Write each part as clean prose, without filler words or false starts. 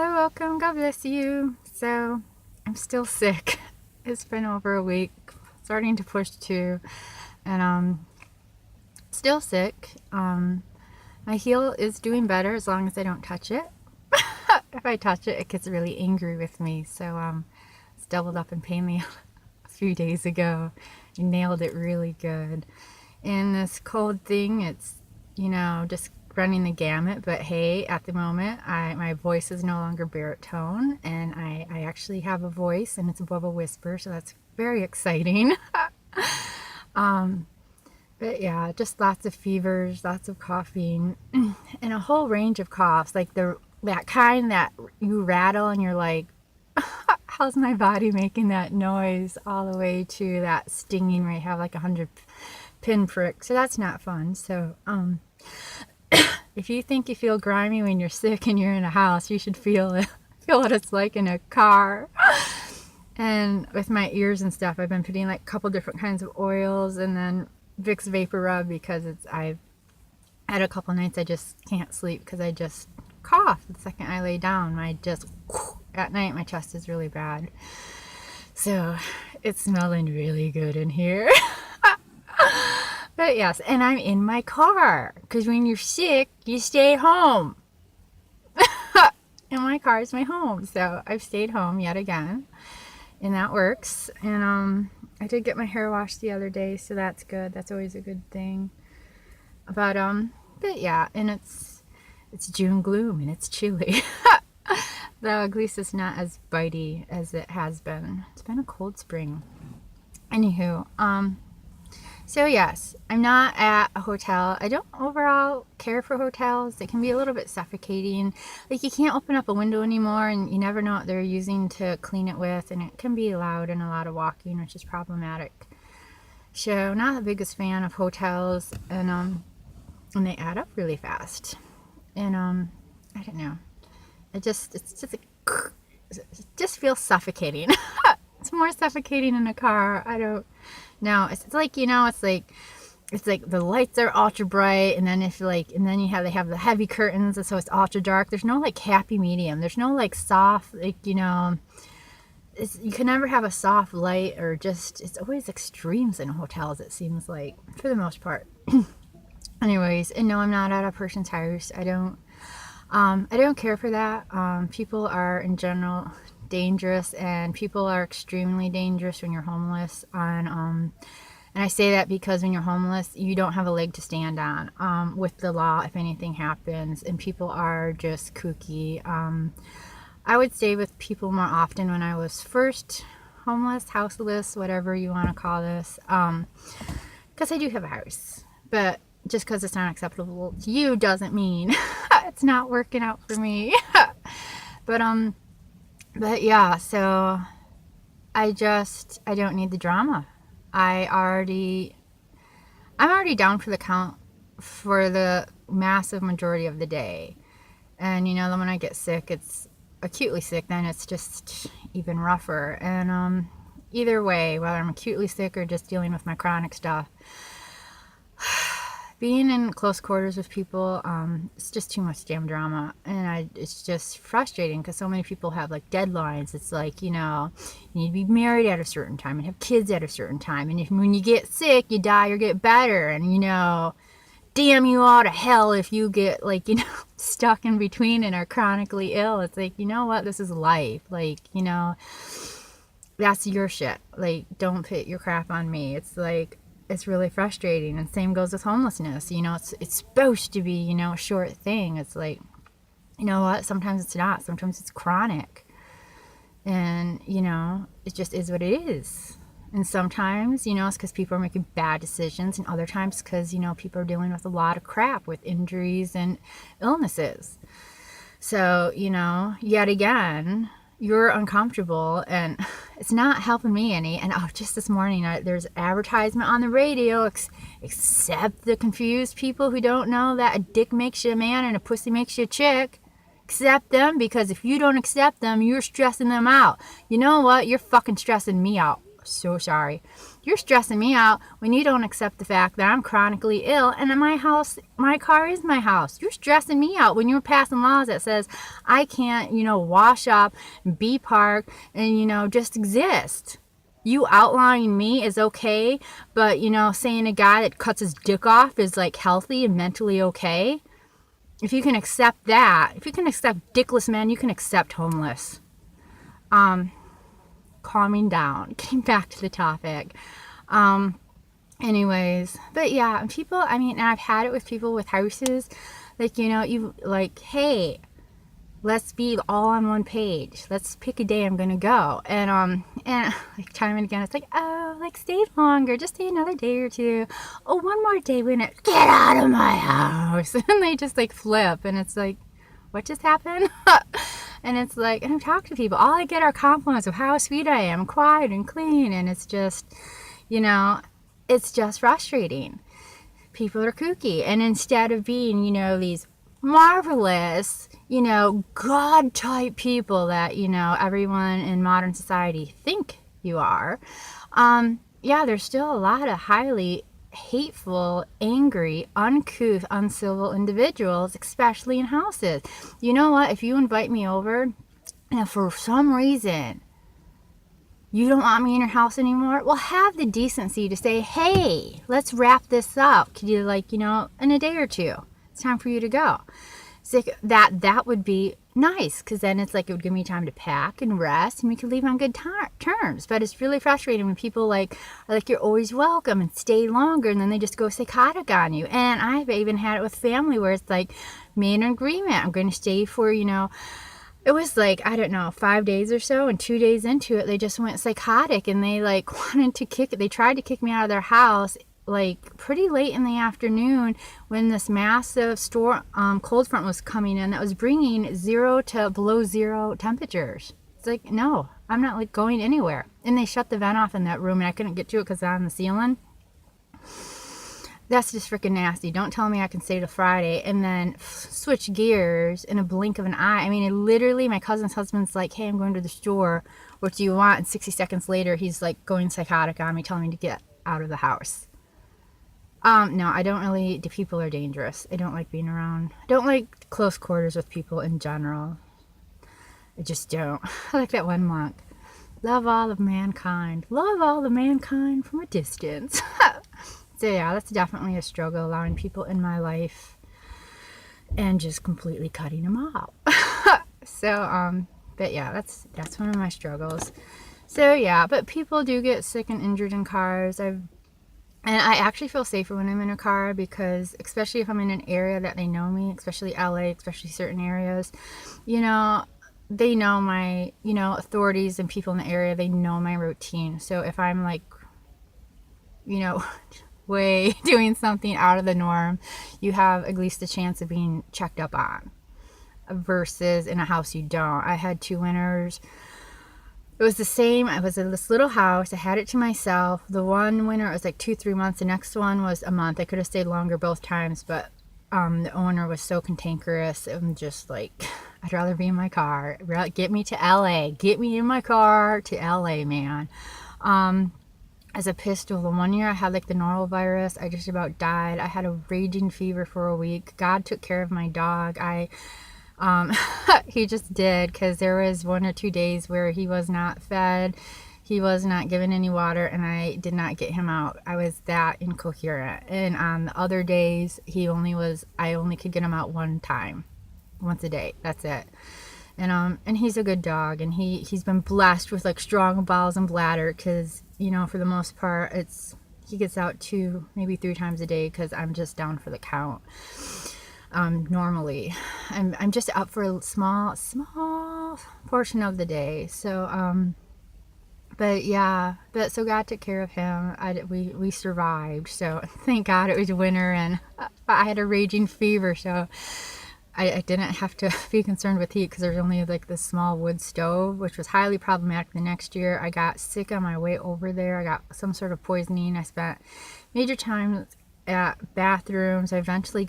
Hello, welcome. God bless you. So, I'm still sick. It's been over a week, starting to push 2, and still sick. My heel is doing better as long as I don't touch it. If I touch it, it gets really angry with me. So, it's doubled up in pain a few days ago. I nailed it really good. And this cold thing, it's just running the gamut. But hey, at the moment, my voice is no longer baritone, and I actually have a voice, and it's above a whisper, so that's very exciting. But yeah, just lots of fevers, lots of coughing, and a whole range of coughs, like that kind that you rattle and you're like, how's my body making that noise, all the way to that stinging where you have like 100 pinpricks. So that's not fun. So if you think you feel grimy when you're sick and you're in a house, you should feel it. Feel what it's like in a car. And with my ears and stuff, I've been putting like a couple different kinds of oils, and then Vicks Vapor Rub, because I've had a couple nights I just can't sleep because I just cough the second I lay down. At night my chest is really bad. So it's smelling really good in here. But yes, and I'm in my car, because when you're sick, you stay home. And my car is my home, so I've stayed home yet again, and that works. And I did get my hair washed the other day, so that's good. That's always a good thing. But yeah, and it's June gloom, and it's chilly. Though at least it's not as bitey as it has been. It's been a cold spring. Anywho, so yes, I'm not at a hotel. I don't overall care for hotels. They can be a little bit suffocating. Like, you can't open up a window anymore, and you never know what they're using to clean it with, and it can be loud and a lot of walking, which is problematic. So, not the biggest fan of hotels, and they add up really fast. And I don't know. It just feels suffocating. It's more suffocating in a car. I don't know. It's like, it's like the lights are ultra bright, and then they have the heavy curtains, and so it's ultra dark. There's no like happy medium. There's no like soft, you can never have a soft light, or just, it's always extremes in hotels, it seems like, for the most part. Anyways, and no, I'm not at a person's house. I don't care for that. People are in general dangerous, and people are extremely dangerous when you're homeless. And I say that because when you're homeless, you don't have a leg to stand on with the law if anything happens, and people are just kooky. I would stay with people more often when I was first homeless, houseless, whatever you want to call this, because I do have a house. But just because it's not acceptable to you doesn't mean it's not working out for me. But yeah, so I don't need the drama. I'm already down for the count for the massive majority of the day. And then when I get sick, it's acutely sick, then it's just even rougher. And either way, whether I'm acutely sick or just dealing with my chronic stuff, being in close quarters with people, it's just too much damn drama. And it's just frustrating, because so many people have like deadlines. It's like, you need to be married at a certain time and have kids at a certain time. And when you get sick, you die or get better. And, damn you all to hell if you get like, stuck in between and are chronically ill. It's like, you know what? This is life. Like, that's your shit. Like, don't put your crap on me. It's like, it's really frustrating. And same goes with homelessness. It's supposed to be, a short thing. It's like, you know what? Sometimes it's not. Sometimes it's chronic. And, it just is what it is. And sometimes, it's because people are making bad decisions. And other times because, people are dealing with a lot of crap with injuries and illnesses. So, yet again, you're uncomfortable, and it's not helping me any. And just this morning, there's advertisement on the radio, accept the confused people who don't know that a dick makes you a man and a pussy makes you a chick. Accept them, because if you don't accept them, you're stressing them out. You know what? You're fucking stressing me out. so sorry. You're stressing me out when you don't accept the fact that I'm chronically ill and my car is my house. You're stressing me out when you're passing laws that says I can't, wash up, be parked, and, just exist. You outlawing me is okay, but, saying a guy that cuts his dick off is like healthy and mentally okay. If you can accept that, if you can accept dickless men, you can accept homeless. Calming down, getting back to the topic. Anyways, but yeah, people, and I've had it with people with houses, like, hey, let's be all on one page. Let's pick a day I'm gonna go. And like time and again, it's like, oh, like stay longer, just stay another day or two. Oh, one more day, we're gonna get out of my house. And they just like flip, and it's like, what just happened? And it's like, and I talk to people, all I get are compliments of how sweet I am, quiet and clean, and it's just, it's just frustrating. People are kooky, and instead of being, these marvelous, God type people that, everyone in modern society think you are, there's still a lot of highly hateful, angry, uncouth, uncivil individuals, especially in houses. You know what? If you invite me over and for some reason you don't want me in your house anymore, well, have the decency to say, hey, let's wrap this up. Could you, in a day or two, it's time for you to go. So that would be nice, because then it's like it would give me time to pack and rest, and we could leave on good terms. But it's really frustrating when people are like, you're always welcome and stay longer, and then they just go psychotic on you. And I've even had it with family where it's like, made an agreement, I'm going to stay for, it was like, I don't know, 5 days or so, and 2 days into it, they just went psychotic, and they they tried to kick me out of their house like pretty late in the afternoon when this massive cold front was coming in that was bringing 0 to below 0 temperatures. It's like, no, I'm not going anywhere. And they shut the vent off in that room, and I couldn't get to it because it's on the ceiling. That's just freaking nasty. Don't tell me I can stay till Friday and then switch gears in a blink of an eye. Literally, my cousin's husband's like, hey, I'm going to the store. What do you want? And 60 seconds later, he's like going psychotic on me, telling me to get out of the house. No, I don't really, the people are dangerous. I don't like being around. I don't like close quarters with people in general. I just don't. I like that one monk. Love all of mankind. Love all of mankind from a distance. So yeah, that's definitely a struggle, allowing people in my life and just completely cutting them off. So, but yeah, that's one of my struggles. So yeah, but people do get sick and injured in cars. And I actually feel safer when I'm in a car, because especially if I'm in an area that they know me, especially LA, especially certain areas, they know my, authorities and people in the area, they know my routine. So if I'm like, way doing something out of the norm, you have at least a chance of being checked up on, versus in a house you don't. I had 2 winters. It was the same. I was in this little house. I had it to myself. The one winter, it was like 2-3 months. The next one was a month. I could have stayed longer both times, but the owner was so cantankerous. I'm just like, I'd rather be in my car. Get me to LA. Get me in my car to LA, man. As a pistol, the one year I had like the norovirus, I just about died. I had a raging fever for a week. God took care of my dog. He just did, because there was 1 or 2 days where he was not fed, he was not given any water, and I did not get him out. I was that incoherent. And on the other days, I only could get him out once a day. That's it. And he's a good dog, and he's been blessed with like strong bowels and bladder, because for the most part he gets out 2, maybe 3 times a day, because I'm just down for the count. Normally I'm just up for a small portion of the day. So so God took care of him. We survived, so thank God it was winter, and I had a raging fever, so I didn't have to be concerned with heat, because there's only like this small wood stove, which was highly problematic. The next year I got sick on my way over there. I got some sort of poisoning. I spent major time at bathrooms. I eventually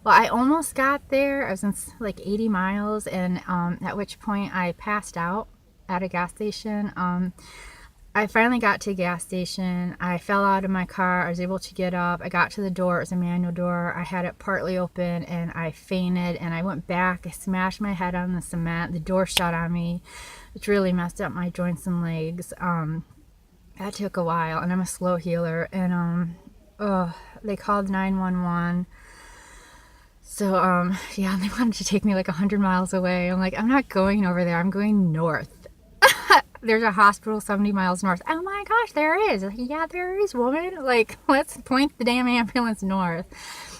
I almost got there. I was in like 80 miles, and at which point I passed out at a gas station. I finally got to a gas station. I fell out of my car. I was able to get up. I got to the door. It was a manual door. I had it partly open and I fainted and I went back. I smashed my head on the cement. The door shut on me, which really messed up my joints and legs. That took a while, and I'm a slow healer. And they called 911. So yeah, they wanted to take me like 100 miles away. I'm like, I'm not going over there. I'm going north. There's a hospital 70 miles north. Oh my gosh, there is. Like, yeah, there is, woman. Like, let's point the damn ambulance north.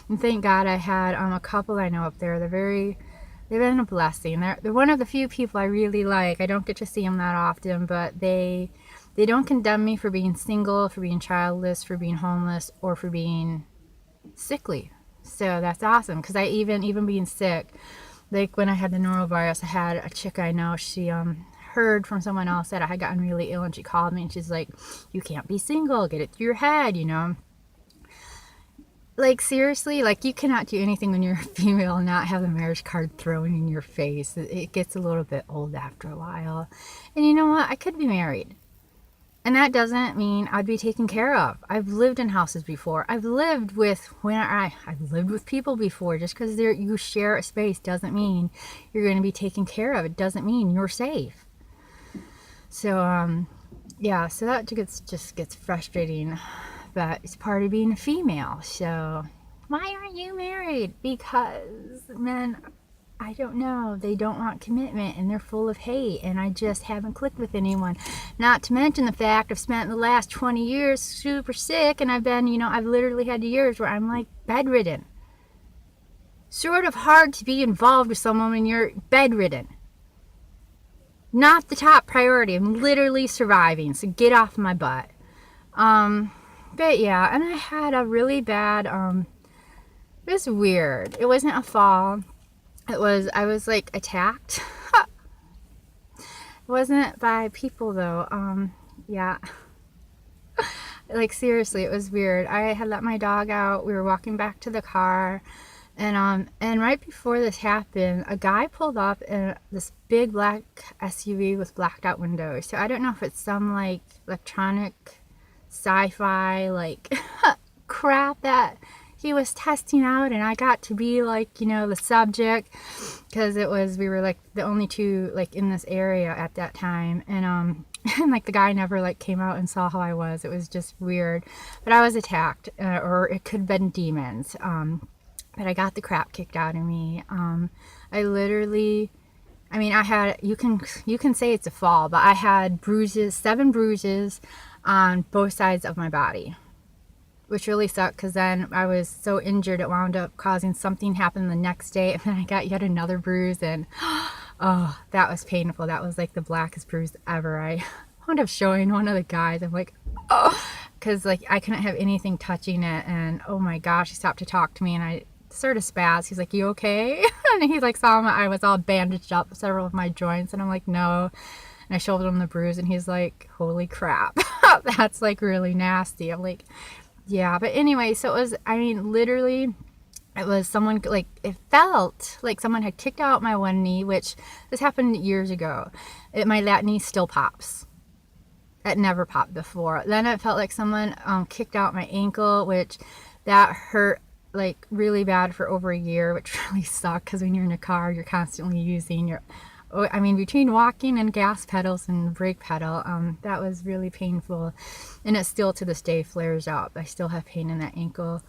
And thank God I had a couple I know up there. They've been a blessing. They're one of the few people I really like. I don't get to see them that often, but they don't condemn me for being single, for being childless, for being homeless, or for being sickly. So that's awesome. Because I even being sick, like when I had the norovirus, I had a chick I know. She heard from someone else that I had gotten really ill, and she called me and she's like, you can't be single, get it through your head, you know. Like, seriously, like, you cannot do anything when you're a female and not have the marriage card thrown in your face. It gets a little bit old after a while. And you know what, I could be married, and that doesn't mean I'd be taken care of. I've lived in houses before. I've lived with people before. Just because you share a space doesn't mean you're going to be taken care of. It doesn't mean you're safe. So, yeah, so that just gets frustrating, but it's part of being a female. So, why aren't you married? Because men, I don't know, they don't want commitment, and they're full of hate, and I just haven't clicked with anyone. Not to mention the fact I've spent the last 20 years super sick, and I've literally had years where I'm like bedridden. Sort of hard to be involved with someone when you're bedridden. Not the top priority. I'm literally surviving, so get off my butt. But yeah, and I had a really bad, it was weird. It wasn't a fall. I was like attacked. It wasn't by people though. Yeah. Like, seriously, it was weird. I had let my dog out. We were walking back to the car. And right before this happened, a guy pulled up in this big black SUV with blacked out windows. So I don't know if it's some like electronic sci-fi like crap that he was testing out, and I got to be like, you know, the subject, because we were like the only two like in this area at that time. And like the guy never like came out and saw how I was. It was just weird. But I was attacked, or it could have been demons. But I got the crap kicked out of me. I had, you can say it's a fall, but I had 7 bruises on both sides of my body, which really sucked, because then I was so injured it wound up causing something happen the next day, and then I got yet another bruise, and oh, that was painful. That was like the blackest bruise ever. I wound up showing one of the guys. I'm like, oh, because like I couldn't have anything touching it, and oh my gosh, he stopped to talk to me, and I sort of spaz. He's like, you okay? And he like saw I was all bandaged up, several of my joints, and I'm like, no. And I showed him the bruise, and he's like, holy crap. That's like really nasty. I'm like, yeah. But anyway, so it was, literally, it was someone, like, it felt like someone had kicked out my one knee, which this happened years ago. My that knee still pops. It never popped before. Then it felt like someone kicked out my ankle, which that hurt like really bad for over a year, which really sucked, because when you're in a car, you're constantly using your, between walking and gas pedals and brake pedal, that was really painful, and it still to this day flares up. I still have pain in that ankle.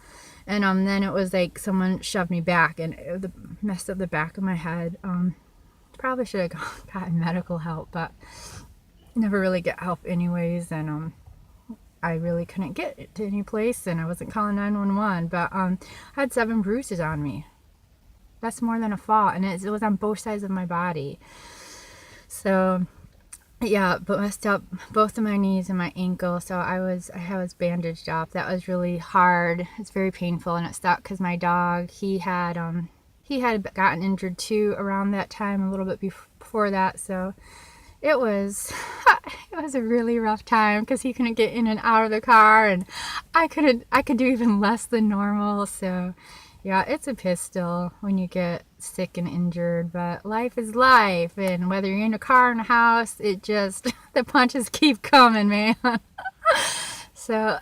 And then it was like someone shoved me back, and it messed up the back of my head. Probably should have gotten medical help, but never really get help anyways. And I really couldn't get to any place, and I wasn't calling 911, but I had 7 bruises on me. That's more than a fall, and it was on both sides of my body. So yeah, but messed up both of my knees and my ankle, so I was bandaged up. That was really hard. It's very painful, and it stuck because my dog, he had gotten injured too around that time, a little bit before that. So it was a really rough time, because he couldn't get in and out of the car, and I could do even less than normal. So yeah, it's a pistol when you get sick and injured, but life is life, and whether you're in a car or in a house, it just the punches keep coming, man. So